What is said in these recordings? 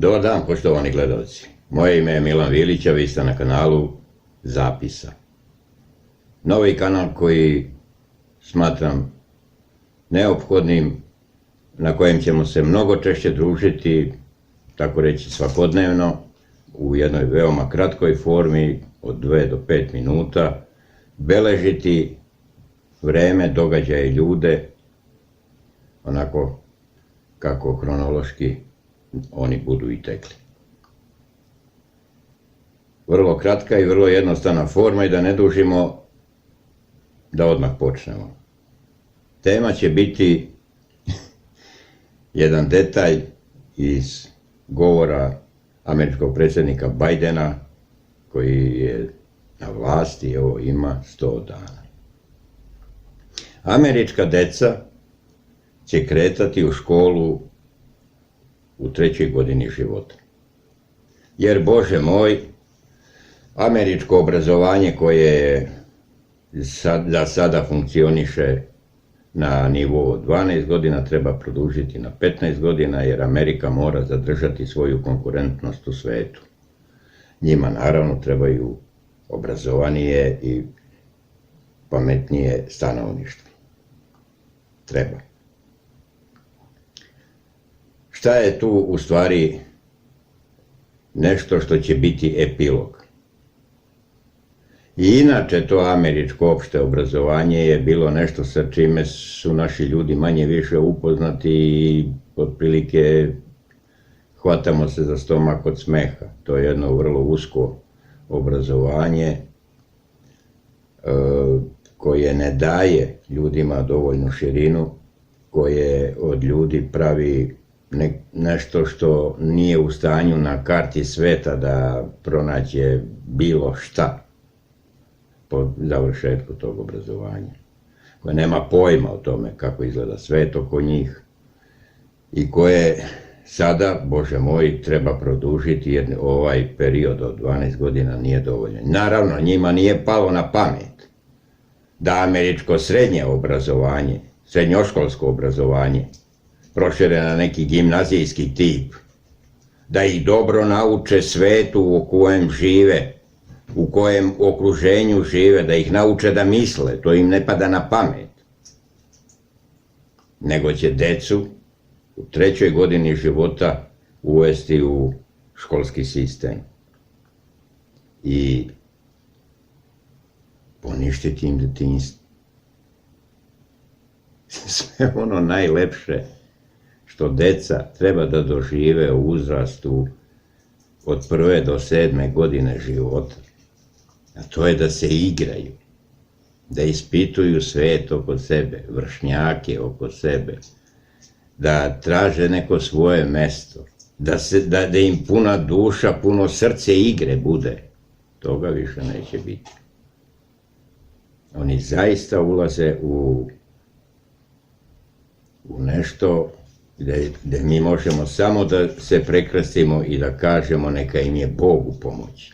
Dobar dan, poštovani gledalci. Moje ime je Milan Vilić, a vi ste na kanalu Zapisa. Novi kanal koji smatram neophodnim, na kojem ćemo se mnogo češće družiti, tako reći svakodnevno, u jednoj veoma kratkoj formi, od 2 do 5 minuta, beležiti vreme, događaje i ljude, onako kako hronološki oni budu i tekli. Vrlo kratka i vrlo jednostavna forma i da ne dužimo, da odmah počnemo. Tema će biti jedan detalj iz govora američkog predsjednika Bajdena, koji je na vlasti, evo ima 100 dana. Američka deca će kretati u školu u 3. godini života. Jer, Bože moj, američko obrazovanje koje za sada funkcioniše na nivou od 12 godina treba produžiti na 15 godina, jer Amerika mora zadržati svoju konkurentnost u svetu. Njima naravno trebaju obrazovanije i pametnije stanovništvo. Treba. Šta je tu u stvari nešto što će biti epilog? I inače to američko opšte obrazovanje je bilo nešto sa čime su naši ljudi manje više upoznati i otprilike hvatamo se za stomak od smeha. To je jedno vrlo usko obrazovanje koje ne daje ljudima dovoljnu širinu, koje od ljudi pravi nešto što nije u stanju na karti sveta da pronađe bilo šta po završetku tog obrazovanja, koje nema pojma o tome kako izgleda svet oko njih i koje sada, Bože moj, treba produžiti jer ovaj period od 12 godina nije dovoljan. Naravno, njima nije palo na pamet da američko srednje obrazovanje, srednjoškolsko obrazovanje, prošire na neki gimnazijski tip, da ih dobro nauče svetu u kojem žive, u kojem okruženju žive, da ih nauče da misle, to im ne pada na pamet. Nego će decu u 3. godini života uvesti u školski sistem i poništiti im detinjstvo. Sve ono najlepše što deca treba da dožive u uzrastu od 1. do 7. godine života, a to je da se igraju, da ispituju svet oko sebe, vršnjake oko sebe, da traže neko svoje mesto, da im puna duša, puno srce igre bude. Toga više neće biti. Oni zaista ulaze u nešto gde mi možemo samo da se prekrstimo i da kažemo neka im je Bog u pomoći.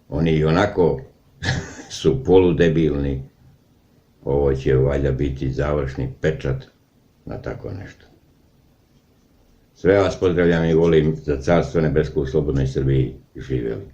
Oni i onako su poludebilni, ovo će valjda biti završni pečat na tako nešto. Sve vas pozdravljam i volim, za Carstvo nebesko u slobodnoj Srbiji živjeli.